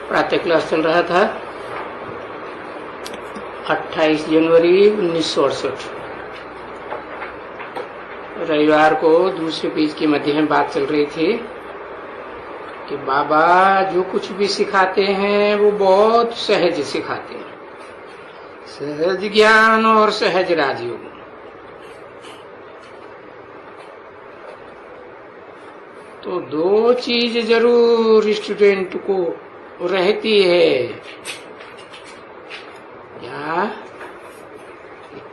प्रातः क्लास चल रहा था 28 जनवरी 1968। रविवार को दूसरे पेज के मध्य में बात चल रही थी कि बाबा जो कुछ भी सिखाते हैं वो बहुत सहज सिखाते हैं, सहज ज्ञान और सहज राजयोग। तो दो चीज जरूर स्टूडेंट को रहती है, या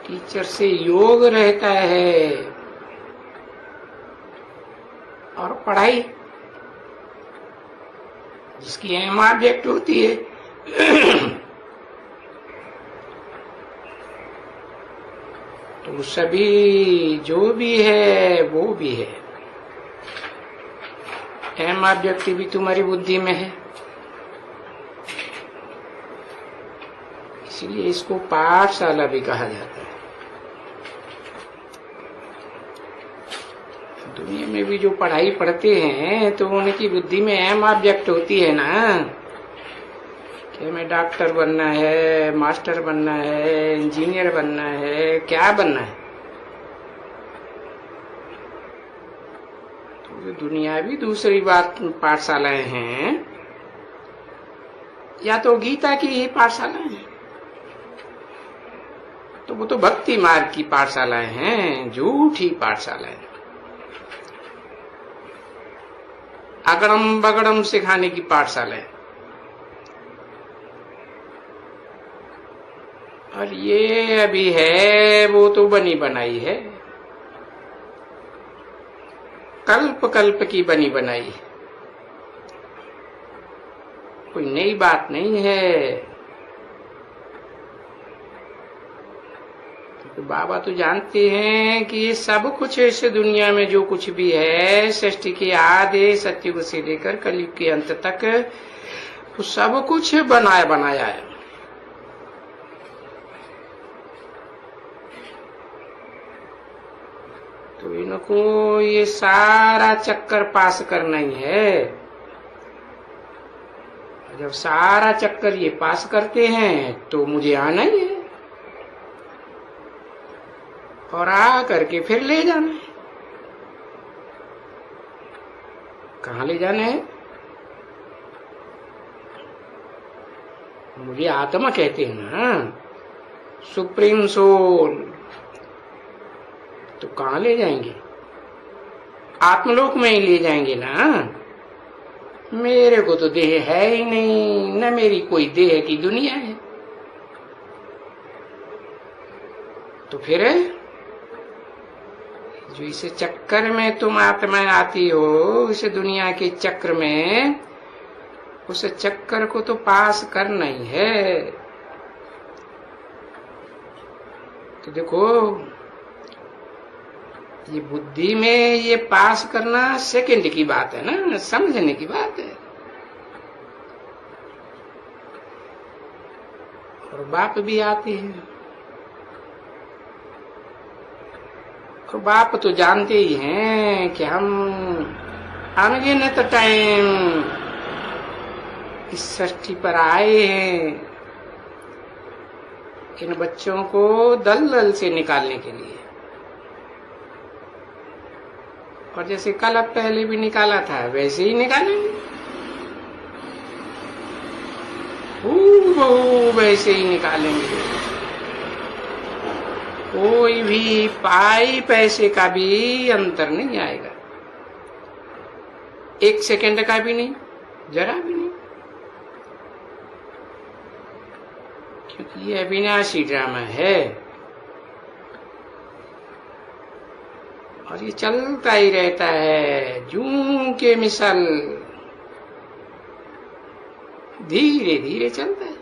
टीचर से योग रहता है और पढ़ाई जिसकी अहम ऑब्जेक्ट होती है। तो सभी जो भी है वो भी है, अहम ऑब्जेक्ट भी तुम्हारी बुद्धि में है, इसलिए इसको पाठशाला भी कहा जाता है। दुनिया में भी जो पढ़ाई पढ़ते हैं तो उनकी बुद्धि में अहम ऑब्जेक्ट होती है ना, कि हमें डॉक्टर बनना है, मास्टर बनना है, इंजीनियर बनना है, क्या बनना है। तो जो दुनिया भी दूसरी बात पाठशालाएं हैं, या तो गीता की ही पाठशालाएं हैं, तो वो तो भक्ति मार्ग की पाठशालाएं हैं, झूठी पाठशालाएं, अगड़म बगड़म सिखाने की पाठशालाएं। और ये अभी है वो तो बनी बनाई है, कल्प कल्प की बनी बनाई है, कोई नई बात नहीं है। तो बाबा तो जानते हैं कि ये सब कुछ इस दुनिया में जो कुछ भी है, सृष्टि के आदि सतयुग से लेकर कलयुग के अंत तक, वो सब कुछ बनाया बनाया है। तो इनको ये सारा चक्कर पास करना ही है। जब सारा चक्कर ये पास करते हैं तो मुझे आना ही है, और आ करके फिर ले जाना है। कहाँ ले जाना है? मुझे आत्मा कहते हैं ना, सुप्रीम सोल। तो कहाँ ले जाएंगे? आत्मलोक में ही ले जाएंगे ना। मेरे को तो देह है ही नहीं, न मेरी कोई देह की दुनिया है। तो फिर जो इस चक्कर में तुम आत्मा आती हो, इस दुनिया के चक्र में, उस चक्कर को तो पास करना ही है। तो देखो, ये बुद्धि में ये पास करना सेकंड की बात है ना, समझने की बात है। और बाप भी आते हैं, और बाप तो जानते ही हैं कि हम अनगिनत टाइम इस सृष्टि पर आए हैं इन बच्चों को दलदल से निकालने के लिए। और जैसे कल पहले भी निकाला था वैसे ही निकालेंगे, वैसे ही निकालेंगे। कोई भी पाई पैसे का भी अंतर नहीं आएगा, एक सेकंड का भी नहीं, जरा भी नहीं, क्योंकि ये अविनाशी ड्रामा है और ये चलता ही रहता है जूं के मिसल, धीरे धीरे चलता है।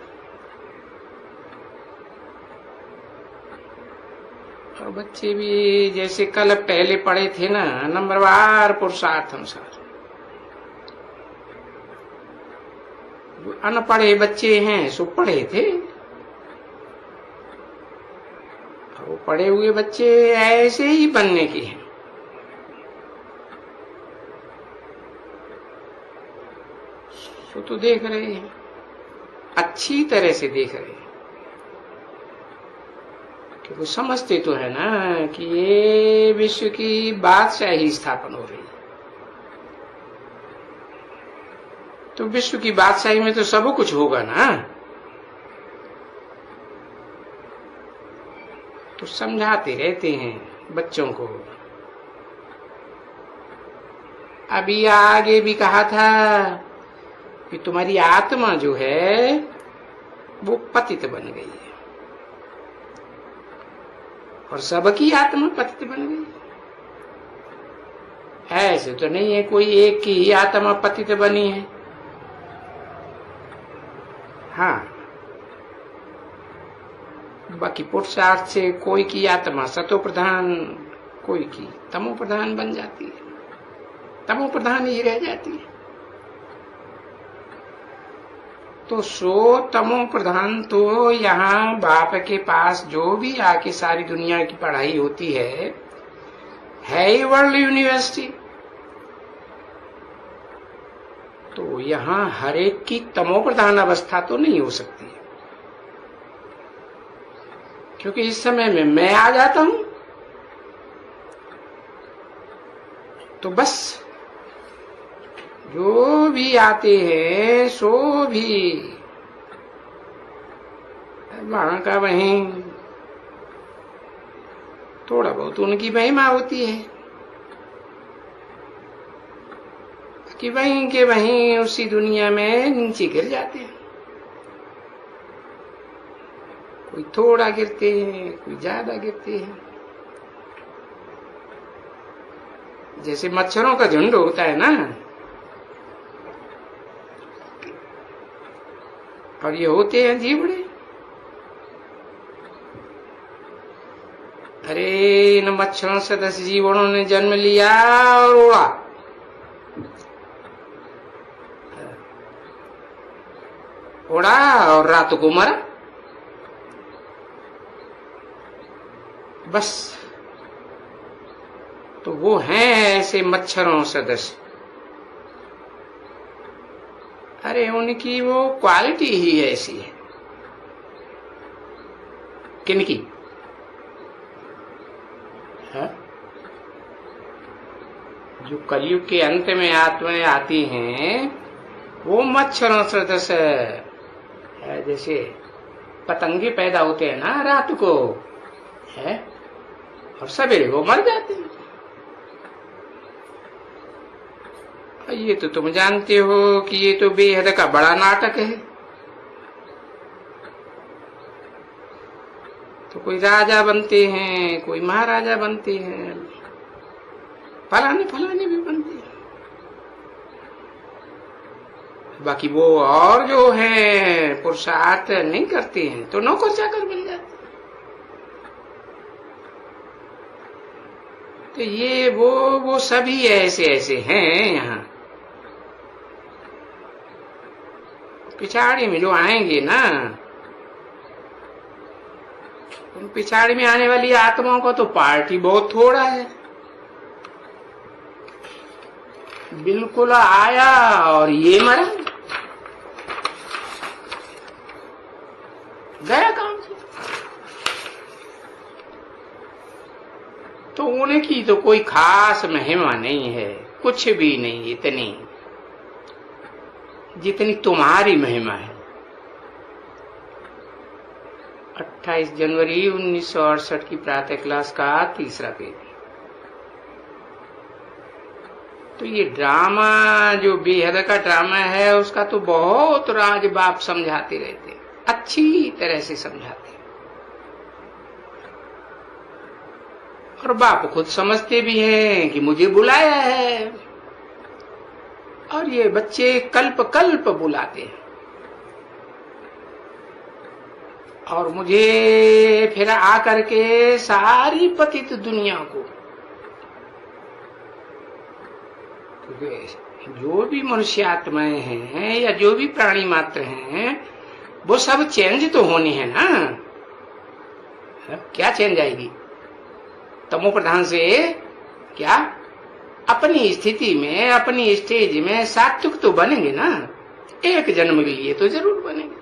और बच्चे भी जैसे कल पहले पढ़े थे ना, नंबरवार पुरुषार्थ अनुसार। अनपढ़े बच्चे हैं सो पढ़े थे, वो पढ़े हुए बच्चे ऐसे ही बनने की हैं। तो देख रहे हैं अच्छी तरह से देख रहे हैं, कि वो समझते तो है ना कि ये विश्व की बादशाही स्थापन हो रही है। तो विश्व की बादशाही में तो सब कुछ होगा ना, तो समझाते रहते हैं बच्चों को। अभी आगे भी कहा था कि तुम्हारी आत्मा जो है वो पतित बन गई है, और सबकी आत्मा पतित बन गई। ऐसे तो नहीं है कोई एक की ही आत्मा पतित बनी है। हाँ, बाकी पुरुषार्थ से कोई की आत्मा सतो प्रधान, कोई की तमो प्रधान बन जाती है, तमो प्रधान ही रह जाती है। तो सो तमो प्रधान तो यहाँ बाप के पास जो भी आके सारी दुनिया की पढ़ाई होती है ही वर्ल्ड यूनिवर्सिटी। तो यहाँ हर एक की तमो प्रधान अवस्था तो नहीं हो सकती, क्योंकि इस समय में मैं आ जाता हूं तो बस जो भी आते हैं सो भी वहां का वहीं थोड़ा बहुत उनकी महिमा होती है कि वहीं के वहीं उसी दुनिया में नीचे गिर जाते हैं। कोई थोड़ा गिरते हैं, कोई ज्यादा गिरते हैं। जैसे मच्छरों का झुंड होता है ना, और ये होते हैं जीवड़े। अरे इन मच्छरों से 10 जीवड़ों ने जन्म लिया और उड़ा। उड़ा और रात को मरा, बस। तो वो हैं ऐसे मच्छरों सदस्य। अरे उनकी वो क्वालिटी ही ऐसी है। किनकी? है? जो कलयुग के अंत में आत्माएं आती हैं वो मच्छरों सदस्य है। जैसे पतंगे पैदा होते हैं ना रात को, है, और सवेरे वो मर जाते हैं। ये तो तुम जानते हो कि ये तो बेहद का बड़ा नाटक है। तो कोई राजा बनते हैं, कोई महाराजा बनते हैं, फलाने फलाने भी बनते हैं। बाकी वो और जो है पुरुषार्थ नहीं करते हैं तो नौकर चाकर बन जाते हैं। तो ये वो सभी ऐसे ऐसे हैं। यहाँ पिछाड़ी में जो आएंगे ना, उन पिछाड़ी में आने वाली आत्माओं का तो पार्टी बहुत थोड़ा है। बिल्कुल आया और ये मरा, गया काम से। तो उनकी तो कोई खास महिमा नहीं है, कुछ भी नहीं, इतनी जितनी तुम्हारी महिमा है। 28 जनवरी 1968 की प्रातः क्लास का 3रा पेज। तो ये ड्रामा जो बेहद का ड्रामा है उसका तो बहुत राज बाप समझाते रहते हैं, अच्छी तरह से समझाते हैं। और बाप खुद समझते भी हैं कि मुझे बुलाया है, और ये बच्चे कल्प कल्प बुलाते हैं। और मुझे फिर आकर के सारी पतित दुनिया को, जो भी मनुष्य आत्माएं हैं या जो भी प्राणी मात्र हैं वो सब चेंज तो होनी है ना। क्या चेंज आएगी? तमो प्रधान से क्या अपनी स्थिति में, अपनी स्टेज में सात्विक तो बनेंगे ना। एक जन्म के लिए तो जरूर बनेंगे।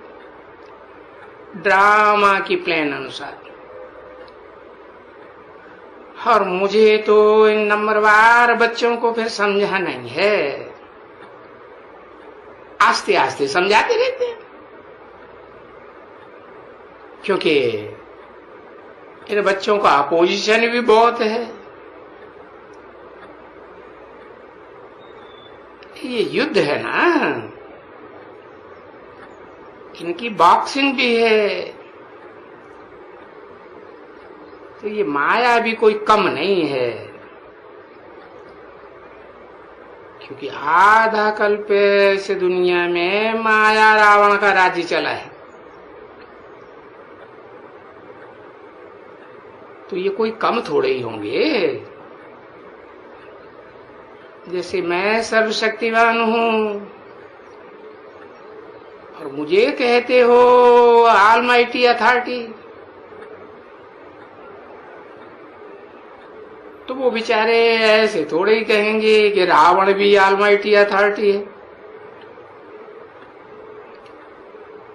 ड्रामा की प्लान अनुसार। और मुझे तो इन नंबरवार बच्चों को फिर समझा नहीं है, आस्ते आस्ते समझाते रहते हैं, क्योंकि इन बच्चों का अपोजिशन भी बहुत है। ये युद्ध है ना, इनकी बॉक्सिंग भी है, तो ये माया भी कोई कम नहीं है, क्योंकि आधा कल्प से दुनिया में माया रावण का राज्य चला है। तो ये कोई कम थोड़े ही होंगे। जैसे मैं सर्वशक्तिवान हूं और मुझे कहते हो ऑलमाइटी अथॉरिटी, तो वो बेचारे ऐसे थोड़े ही कहेंगे कि रावण भी ऑलमाइटी अथॉरिटी है।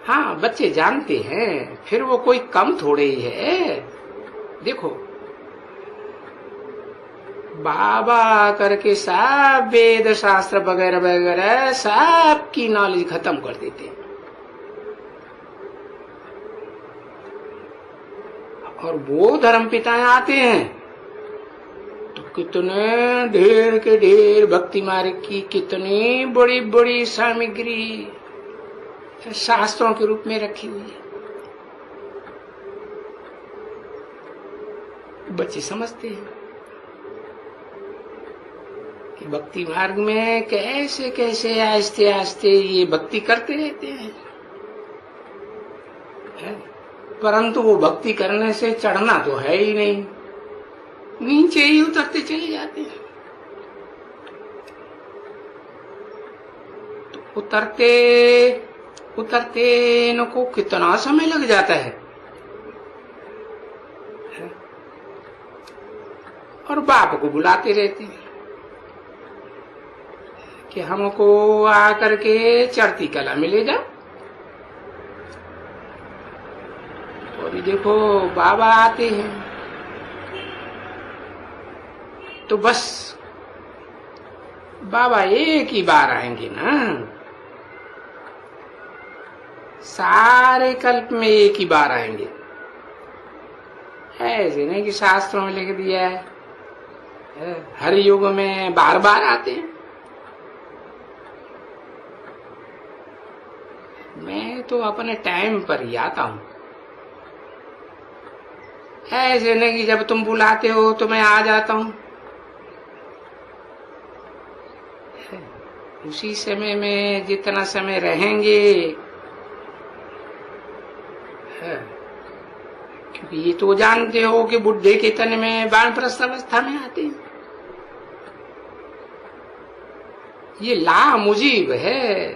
हाँ, बच्चे जानते हैं, फिर वो कोई कम थोड़े ही है। देखो, बाबा करके सब वेद शास्त्र वगैरह वगैरह सब की नॉलेज खत्म कर देते हैं, और वो धर्म पिताएं आते हैं तो कितने ढेर के ढेर भक्ति मार्ग की कितनी बड़ी बड़ी सामग्री शास्त्रों के रूप में रखी हुई है। बच्चे समझते हैं कि भक्ति मार्ग में कैसे कैसे आस्ते आस्ते ये भक्ति करते रहते हैं, परंतु वो भक्ति करने से चढ़ना तो है ही नहीं, नीचे ही उतरते चले जाते हैं। तो उतरते उतरते इनको कितना समय लग जाता है, और बाप को बुलाते रहते हैं कि हमको आकर के चढ़ती कला में ले जाओ। और ये देखो बाबा आते हैं तो बस बाबा एक ही बार आएंगे ना, सारे कल्प में एक ही बार आएंगे। ऐसे नहीं कि शास्त्रों में लिख दिया है हर युग में बार बार आते हैं। मैं तो अपने टाइम पर ही आता हूं, ऐसे नहीं कि जब तुम बुलाते हो तो मैं आ जाता हूं। उसी समय में जितना समय रहेंगे, क्योंकि ये तो जानते हो कि बुढ़े के तन में वानप्रस्थ अवस्था में आते हैं। ये ला मुजीब है,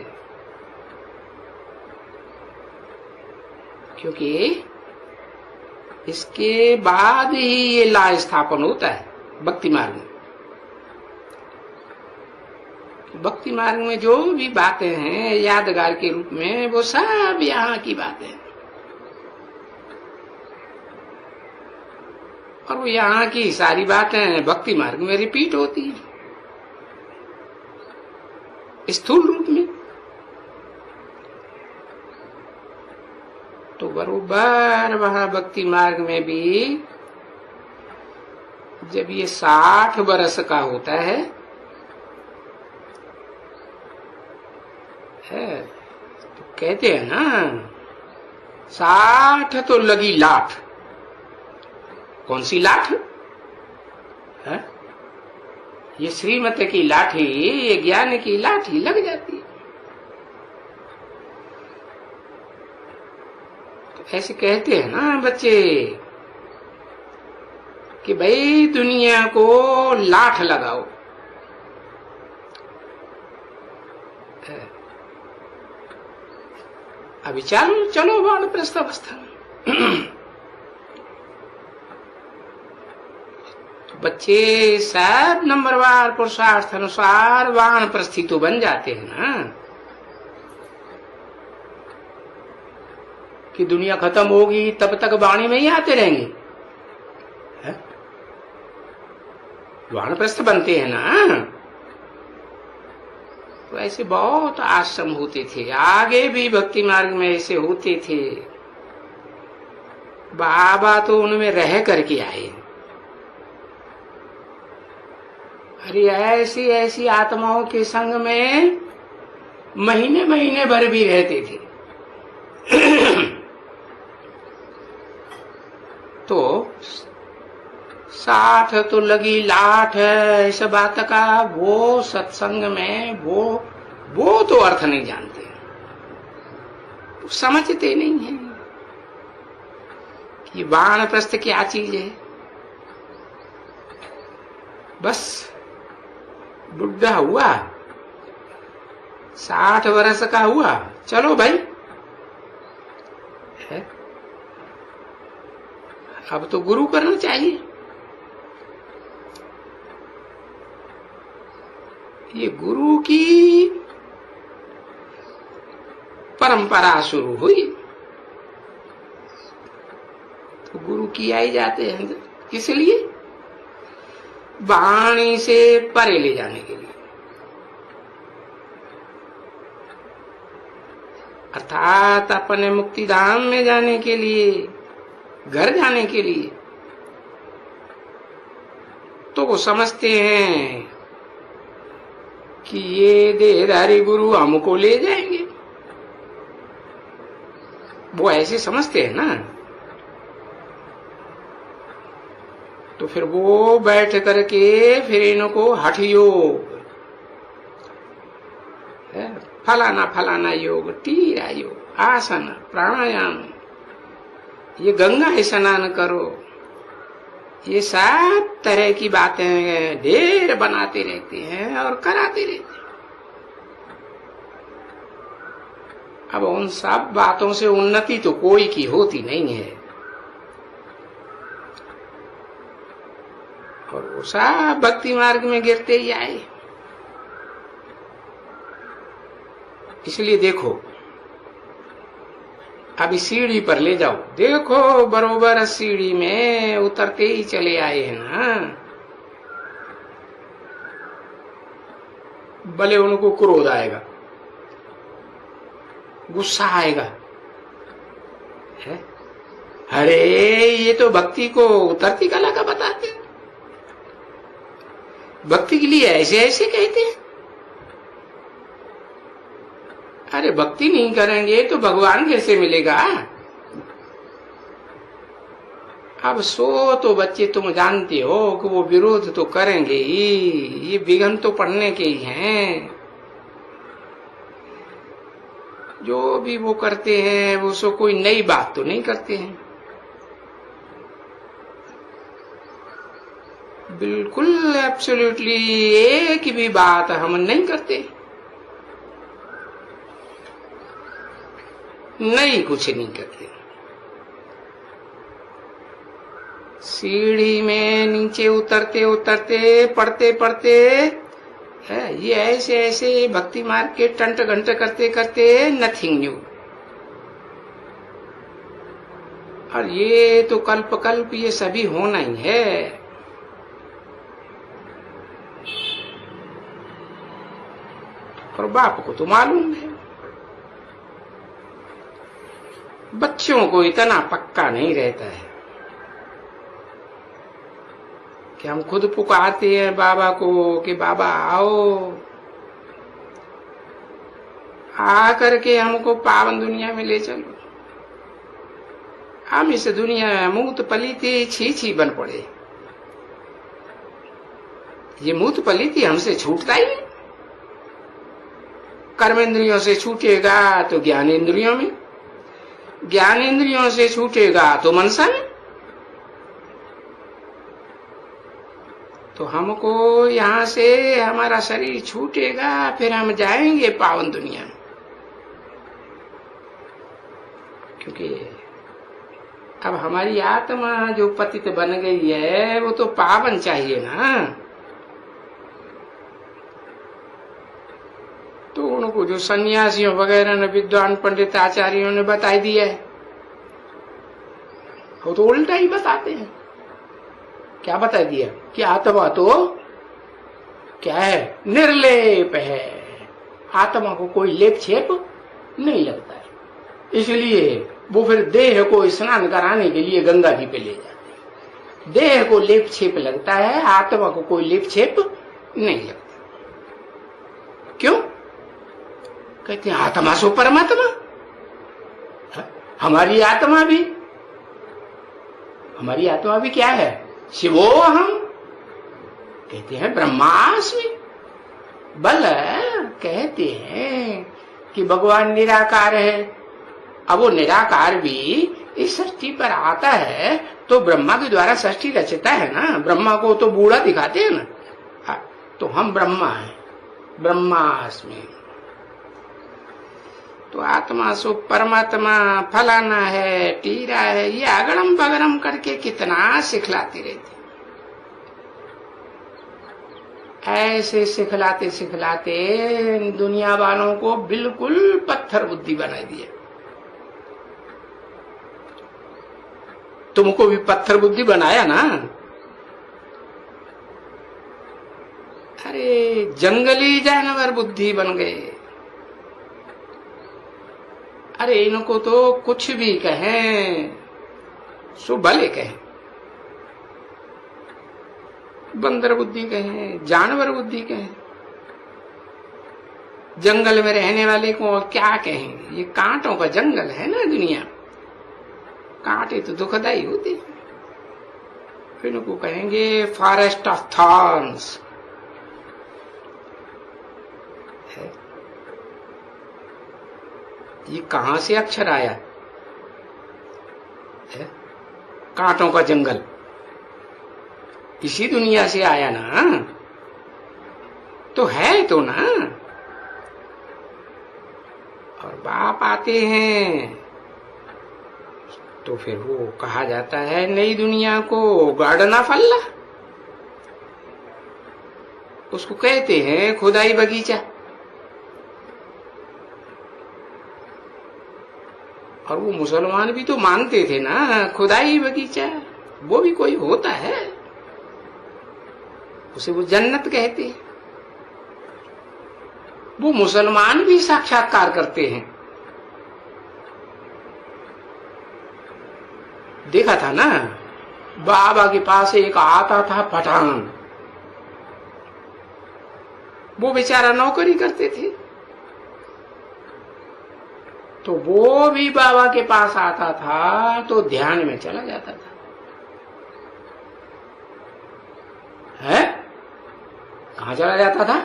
क्योंकि इसके बाद ही ये ला स्थापन होता है भक्ति मार्ग में। भक्ति मार्ग में जो भी बातें हैं यादगार के रूप में, वो सब यहाँ की बातें हैं, और वो यहाँ की सारी बातें भक्ति मार्ग में रिपीट होती है स्थूल रूप में। तो बरोबर वहां भक्ति मार्ग में भी जब ये 60 वर्ष का होता है तो कहते हैं ना 60 तो लगी लाठ। कौन सी लाठ है? ये श्रीमत की लाठी, ये ज्ञान की लाठी लग जाती है। तो ऐसे कहते हैं ना बच्चे कि भाई दुनिया को लाठ लगाओ। अभी चलो वानप्रस्थ अवस्था में। बच्चे सब नंबरवार पुरुषार्थ अनुसार वानप्रस्थी तो बन जाते हैं ना। कि दुनिया खत्म होगी तब तक वाणी में ही आते रहेंगे? वानप्रस्थ बनते हैं ना। तो ऐसे बहुत आश्रम होते थे, आगे भी भक्ति मार्ग में ऐसे होते थे। बाबा तो उनमें रह करके आए। अरे ऐसी ऐसी आत्माओं के संग में महीने महीने भर भी रहते थे। तो 60 तो लगी लाठ है, ऐसा बात का वो सत्संग में वो तो अर्थ नहीं जानते, समझते नहीं है कि वानप्रस्थ क्या चीज है। बस बुढ़ा हुआ, 60 वर्ष का हुआ, चलो भाई है? अब तो गुरु करना चाहिए। ये गुरु की परंपरा शुरू हुई तो गुरु किया ही जाते हैं। किस लिए? वाणी से परे ले जाने के लिए, अर्थात अपने मुक्तिधाम में जाने के लिए, घर जाने के लिए। तो वो समझते हैं कि ये देहधारी गुरु हमको ले जाएंगे, वो ऐसे समझते हैं ना। तो फिर वो बैठ करके फिर इनको हठ योग, फलाना फलाना योग, टीरा योग, आसन, प्राणायाम, ये गंगा स्नान करो, ये सब तरह की बातें ढेर बनाते रहते हैं और कराते रहते हैं। अब उन सब बातों से उन्नति तो कोई की होती नहीं है, और वो सब भक्ति मार्ग में गिरते ही आए। इसलिए देखो, अभी सीढ़ी पर ले जाओ, देखो बरोबर सीढ़ी में उतरते ही चले आए हैं ना। भले उनको क्रोध आएगा, गुस्सा आएगा, है? अरे ये तो भक्ति को उतरती कला का बताते हैं, भक्ति के लिए ऐसे ऐसे कहते हैं। अरे भक्ति नहीं करेंगे तो भगवान कैसे मिलेगा? अब सो तो बच्चे तुम जानते हो कि वो विरोध तो करेंगे ही, ये विघ्न तो पड़ने के ही हैं। जो भी वो करते हैं वो सो कोई नई बात तो नहीं करते हैं, बिल्कुल एब्सोल्युटली एक भी बात हम नहीं करते, नहीं कुछ नहीं करते। सीढ़ी में नीचे उतरते उतरते, पढ़ते पढ़ते है, ये ऐसे ऐसे भक्ति मार्ग के टंट घंट करते करते नथिंग न्यू। और ये तो कल्प कल्प ये सभी होना ही है। और बाप को तो मालूम है, बच्चों को इतना पक्का नहीं रहता है कि हम खुद पुकारते हैं बाबा को कि बाबा आओ, आ करके हमको पावन दुनिया में ले चलो। हम इस दुनिया में मूत पलीती छी छी बन पड़े। ये मूत पलीती हमसे छूटता ही नहीं। कर्मेंद्रियों से छूटेगा तो ज्ञानेंद्रियों में, ज्ञानेंद्रियों से छूटेगा तो मनसा में। तो हमको यहाँ से हमारा शरीर छूटेगा, फिर हम जाएंगे पावन दुनिया में। क्योंकि अब हमारी आत्मा जो पतित बन गई है वो तो पावन चाहिए ना। तो उनको जो सन्यासियों वगैरह ने, विद्वान पंडित आचार्यों ने बताई दिया है वो तो उल्टा ही बताते हैं। क्या बता दिया कि आत्मा तो क्या है, निर्लेप है, आत्मा को कोई लेप छेप नहीं लगता है। इसलिए वो फिर देह को स्नान कराने के लिए गंगा जी पे ले जाते हैं। देह को लेप छेप लगता है, आत्मा को कोई लेप छेप नहीं लगता। क्यों? कहते हैं आत्मा सो परमात्मा, हमारी आत्मा भी क्या है, शिवो हम, कहते हैं ब्रह्मास्मि। बल कहते हैं कि भगवान निराकार है। अब वो निराकार भी इस सृष्टि पर आता है तो ब्रह्मा के द्वारा सृष्टि रचता है ना। ब्रह्मा को तो बूढ़ा दिखाते हैं ना। हाँ, तो हम ब्रह्मा हैं, ब्रह्मास्मि। तो आत्मा सो परमात्मा, फलाना है, टीरा है, ये अगड़म बगड़म करके कितना सिखलाती रहती। ऐसे सिखलाते सिखलाते दुनिया वालों को बिल्कुल पत्थर बुद्धि बना दिया। तुमको भी पत्थर बुद्धि बनाया ना। अरे जंगली जानवर बुद्धि बन गए। अरे इनको तो कुछ भी कहें सो भले कहें, बंदर बुद्धि कहें, जानवर बुद्धि कहें, जंगल में रहने वाले को क्या कहेंगे। ये कांटों का जंगल है ना दुनिया, कांटे तो दुखदाई होते। इनको कहेंगे फॉरेस्ट ऑफ थॉर्न्स। ये कहां से अक्षर आया है? कांटों का जंगल इसी दुनिया से आया ना। तो है तो ना। और बाप आते हैं तो फिर वो कहा जाता है नई दुनिया को गार्डन ऑफ अल्लाह। उसको कहते हैं खुदाई बगीचा। और वो मुसलमान भी तो मानते थे ना खुदाई बगीचा, वो भी कोई होता है, उसे वो जन्नत कहते हैं। वो मुसलमान भी साक्षात्कार करते हैं। देखा था ना, बाबा के पास एक आता था पठान, वो बेचारा नौकरी करते थे, तो वो भी बाबा के पास आता था तो ध्यान में चला जाता था। है कहां चला जाता था?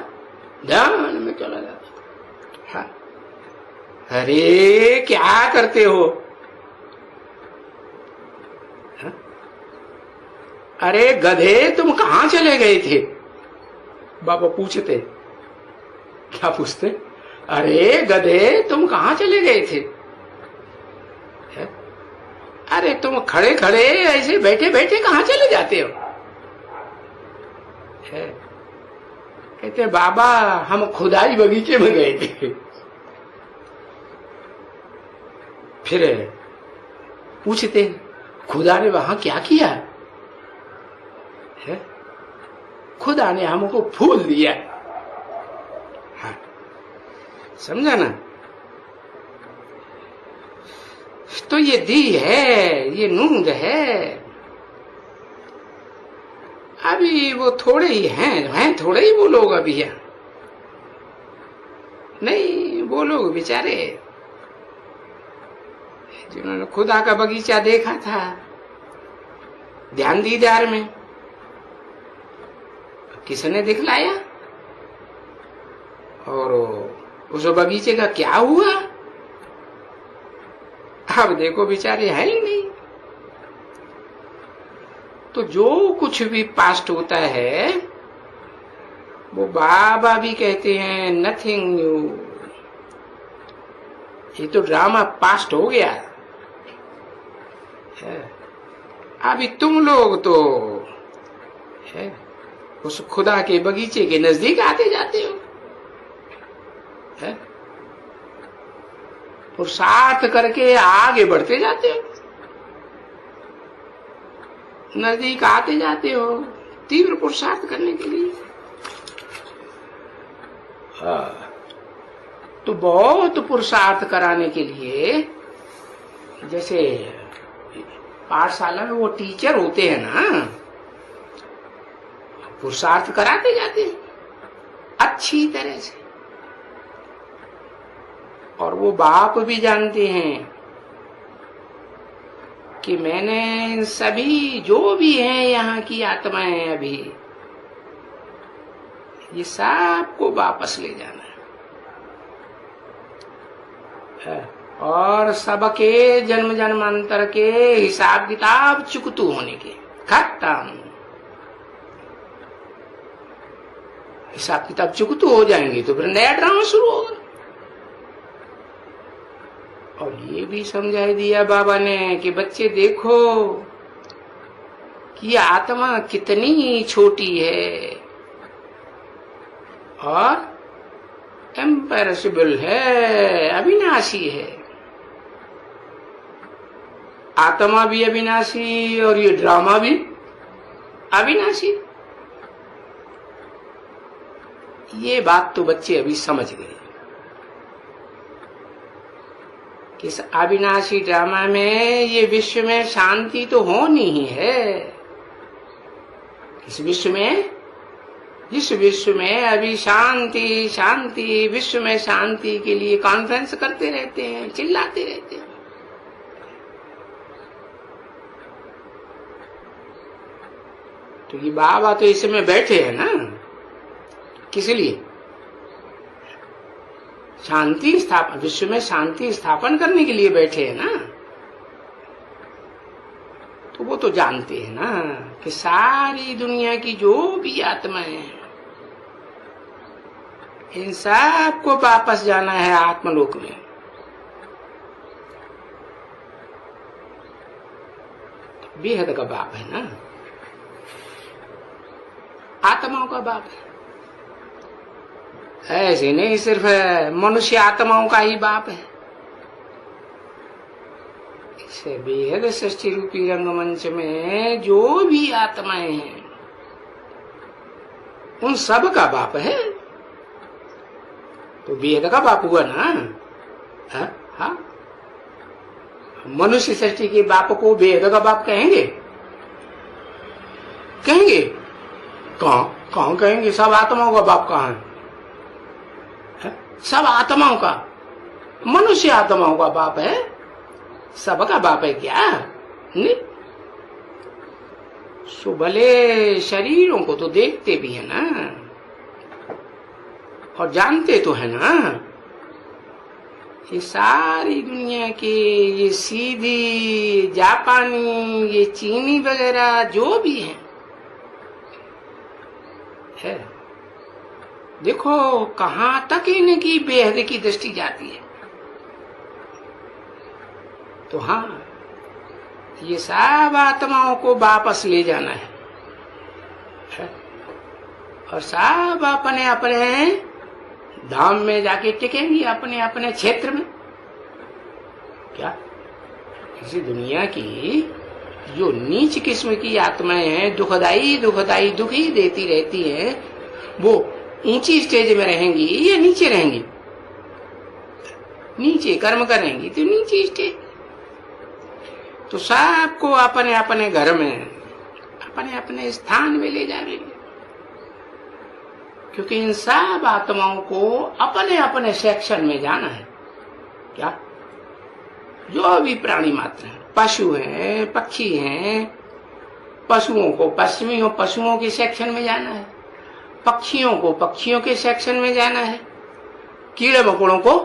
ध्यान में चला जाता था। हाँ। अरे क्या करते हो? हाँ? अरे गधे तुम कहां चले गए थे? बाबा पूछते। क्या पूछते? अरे गधे तुम कहां चले गए थे? है? अरे तुम खड़े खड़े ऐसे बैठे बैठे कहां चले जाते हो? है? कहते बाबा हम खुदाई बगीचे में गए थे। फिर पूछते खुदा ने वहां क्या किया? है? खुदा ने हमको फूल दिया। हाँ, समझा ना? तो ये दी है, ये नूंद है। अभी वो थोड़े ही हैं थोड़े ही वो लोग अभी हैं। नहीं, वो लोग बेचारे जिन्होंने खुदा का बगीचा देखा था ध्यान दीदार में, किसने दिखलाया? और उस बगीचे का क्या हुआ? अब देखो बेचारे है ही नहीं। तो जो कुछ भी पास्ट होता है वो बाबा भी कहते हैं नथिंग न्यू। ये तो ड्रामा पास्ट हो गया है। अभी तुम लोग तो है उस खुदा के बगीचे के नजदीक आते जाते हो है? और साथ करके आगे बढ़ते जाते हो। नजदीक आते जाते हो तीव्र पुरुषार्थ करने के लिए। तो बहुत पुरुषार्थ कराने के लिए, जैसे पाठशाला में वो टीचर होते हैं ना, पुरुषार्थ कराते जाते हैं अच्छी तरह से। और वो बाप भी जानते हैं कि मैंने सभी जो भी हैं यहाँ की आत्माएं अभी, ये सबको वापस ले जाना है और सबके जन्म जन्मांतर के हिसाब किताब चुकतू होने के, खत्म। हिसाब किताब चुकतू हो जाएंगे तो फिर नया ड्रामा शुरू होगा। और ये भी समझा दिया बाबा ने कि बच्चे देखो कि आत्मा कितनी छोटी है और इम्पेरिशेबल है, अविनाशी है। आत्मा भी अविनाशी और ये ड्रामा भी अविनाशी। ये बात तो बच्चे अभी समझ गए कि इस अविनाशी ड्रामा में ये विश्व में शांति तो होनी ही है। इस विश्व में, जिस विश्व में अभी शांति शांति, विश्व में शांति के लिए कॉन्फ्रेंस करते रहते हैं, चिल्लाते रहते हैं। तो ये बाबा तो इसमें बैठे हैं ना, किस लिए? शांति स्थापन, विश्व में शांति स्थापन करने के लिए बैठे हैं ना। तो वो तो जानते हैं ना कि सारी दुनिया की जो भी आत्माएं हैं, इन सब को वापस जाना है आत्मलोक में। बेहद का बाप है ना, आत्माओं का बाप है। ऐसे नहीं सिर्फ मनुष्य आत्माओं का ही बाप है, इसे बेहद सृष्टि रूपी रंगमंच में जो भी आत्माएं हैं उन सब का बाप है। तो बेहद का बाप हुआ ना। हाँ, मनुष्य सृष्टि के बाप को बेहद का बाप कहेंगे? कहेंगे? कहाँ कहेंगे? सब आत्माओं का बाप कहाँ है? सब आत्माओं का, मनुष्य आत्माओं का बाप है, सबका बाप है क्या? नहीं। सो भले शरीरों को तो देखते भी है ना और जानते तो है ना, ये सारी दुनिया के, ये सीधी जापानी, ये चीनी वगैरह जो भी है देखो कहां तक इनकी बेहद की दृष्टि जाती है। तो हाँ, ये सब आत्माओं को वापस ले जाना है और सब अपने अपने धाम में जाके टिकेंगी, अपने अपने क्षेत्र में। क्या इसी दुनिया की जो नीच किस्म की आत्माएं हैं, दुखदाई दुखदाई दुख ही देती रहती हैं, वो ऊंची स्टेज में रहेंगी या नीचे रहेंगी? नीचे कर्म करेंगी तो नीचे स्टेज। तो सबको अपने अपने घर में, अपने अपने स्थान में ले जाएंगे, क्योंकि इन सब आत्माओं को अपने अपने सेक्शन में जाना है। क्या? जो भी प्राणी मात्र हैं, पशु हैं, पक्षी हैं, पशुओं को पशुओं के सेक्शन में जाना है, पक्षियों को पक्षियों के सेक्शन में जाना है, कीड़े मकोड़ों को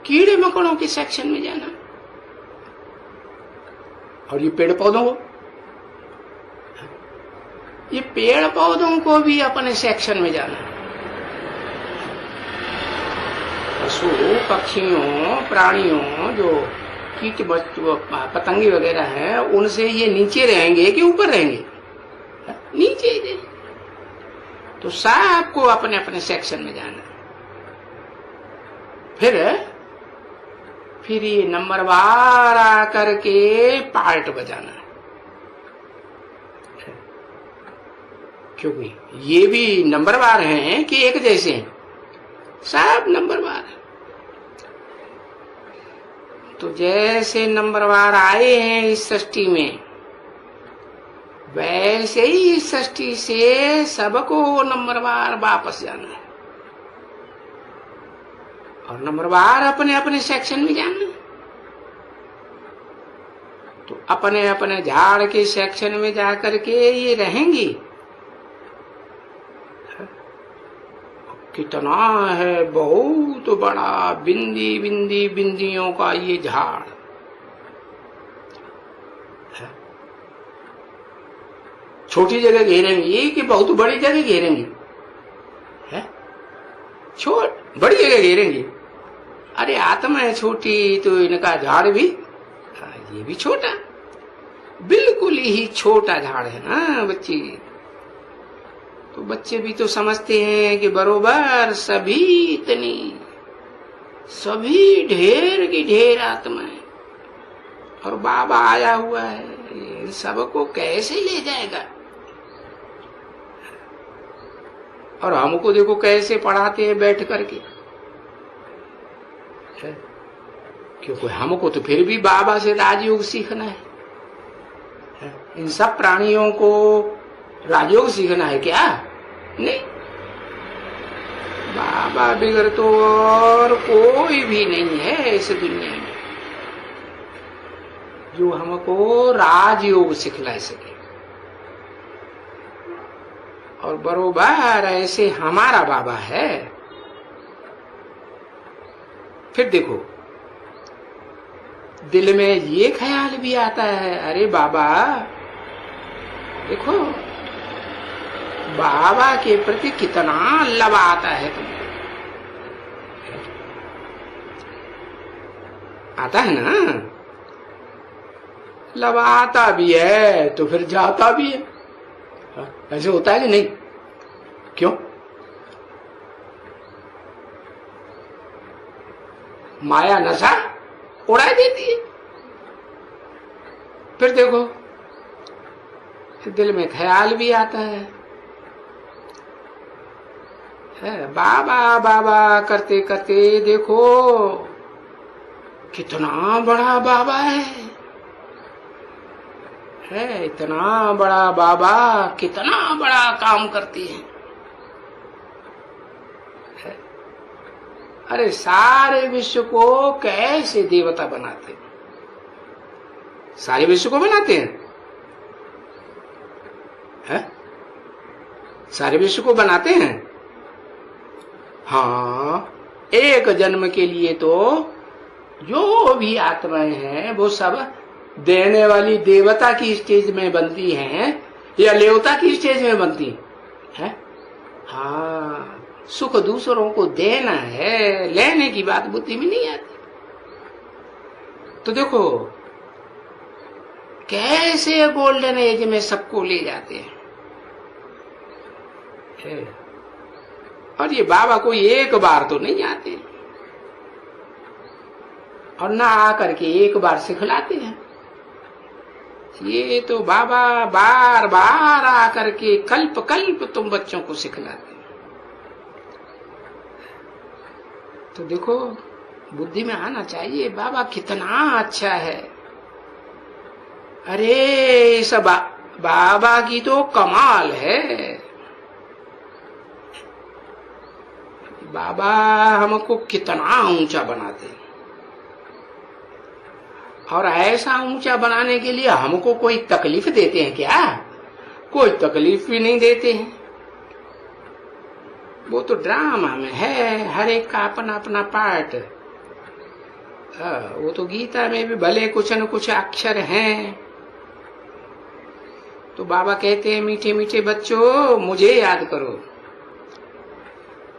कीड़े मकोड़ों के सेक्शन में जाना है, और ये पेड़ पौधों को, ये पेड़ पौधों को भी अपने सेक्शन में जाना है। पशु पक्षियों प्राणियों जो कीट पतंगे वगैरह हैं, उनसे ये नीचे रहेंगे कि ऊपर रहेंगे? नीचे ही। तो सबको अपने अपने सेक्शन में जाना है। फिर ये नंबरवार आकर के पार्ट बजाना है। क्योंकि ये भी नंबरवार हैं कि एक जैसे हैं, सब नंबरवार हैं। तो जैसे नंबरवार आए हैं इस सृष्टि में, वैसे ही इस सृष्टि से सबको नंबरवार वापस जाना है, और नंबरवार अपने अपने सेक्शन में जाना है। तो अपने अपने झाड़ के सेक्शन में जाकर के ये रहेंगी। कितना है, बहुत बड़ा बिंदी बिंदी बिंदियों का ये झाड़ है। छोटी जगह घेरेंगी कि बहुत बड़ी जगह घेरेंगी? है बड़ी जगह घेरेंगी। अरे आत्मा है छोटी, तो इनका झाड़ भी, ये भी छोटा, बिल्कुल ही छोटा झाड़ है ना बच्चे। तो बच्चे भी तो समझते हैं कि बरोबर सभी ढेर की ढेर आत्मा है, और बाबा आया हुआ है, इन सबको कैसे ले जाएगा। और हमको देखो कैसे पढ़ाते हैं बैठ करके, क्योंकि हमको तो फिर भी बाबा से राजयोग सीखना है। इन सब प्राणियों को राजयोग सीखना है क्या? नहीं, बाबा बिगड़ तो और कोई भी नहीं है इस दुनिया में जो हमको राजयोग सिखला सके। और बरोबर ऐसे हमारा बाबा है। फिर देखो, दिल में ये ख्याल भी आता है, अरे बाबा देखो, बाबा के प्रति कितना लव आता है तुमको, आता है ना? लव आता भी है तो फिर जाता भी है। ऐसे होता है कि नहीं? क्यों? माया नशा उड़ा देती है। फिर देखो, दिल में ख्याल भी आता है, बाबा बाबा करते करते देखो कितना बड़ा बाबा है, इतना बड़ा बाबा कितना बड़ा काम करती है। अरे सारे विश्व को कैसे देवता बनाते हैं? सारे विश्व को बनाते हैं, सारे विश्व को बनाते हैं। हाँ, एक जन्म के लिए तो जो भी आत्माएं हैं वो सब देने वाली देवता की स्टेज में बनती हैं या लेवता की स्टेज में बनती हैं? हाँ, सुख दूसरों को देना है, लेने की बात बुद्धि में नहीं आती। तो देखो कैसे गोल्डन एज में सबको ले जाते हैं। और ये बाबा कोई एक बार तो नहीं आते, और ना आकर के एक बार सिखलाते हैं। ये तो बाबा बार बार आकर के कल्प कल्प तुम बच्चों को सिखलाते हैं। तो देखो, बुद्धि में आना चाहिए बाबा कितना अच्छा है। अरे इस बाबा की तो कमाल है। बाबा हमको कितना ऊंचा बनाते हैं, और ऐसा ऊंचा बनाने के लिए हमको कोई तकलीफ देते हैं क्या? कोई तकलीफ भी नहीं देते हैं। वो तो ड्रामा में है, हर एक का अपना अपना पार्ट। वो तो गीता में भी भले कुछ न कुछ अक्षर हैं। तो बाबा कहते हैं, मीठे मीठे बच्चों मुझे याद करो।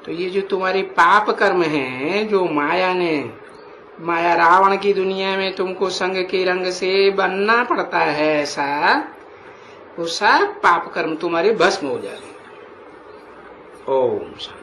तो ये जो तुम्हारे पाप कर्म हैं, जो माया रावण की दुनिया में तुमको संग के रंग से बनना पड़ता है, ऐसा वो सब पाप कर्म तुम्हारे भस्म हो जाए। ओम शांति।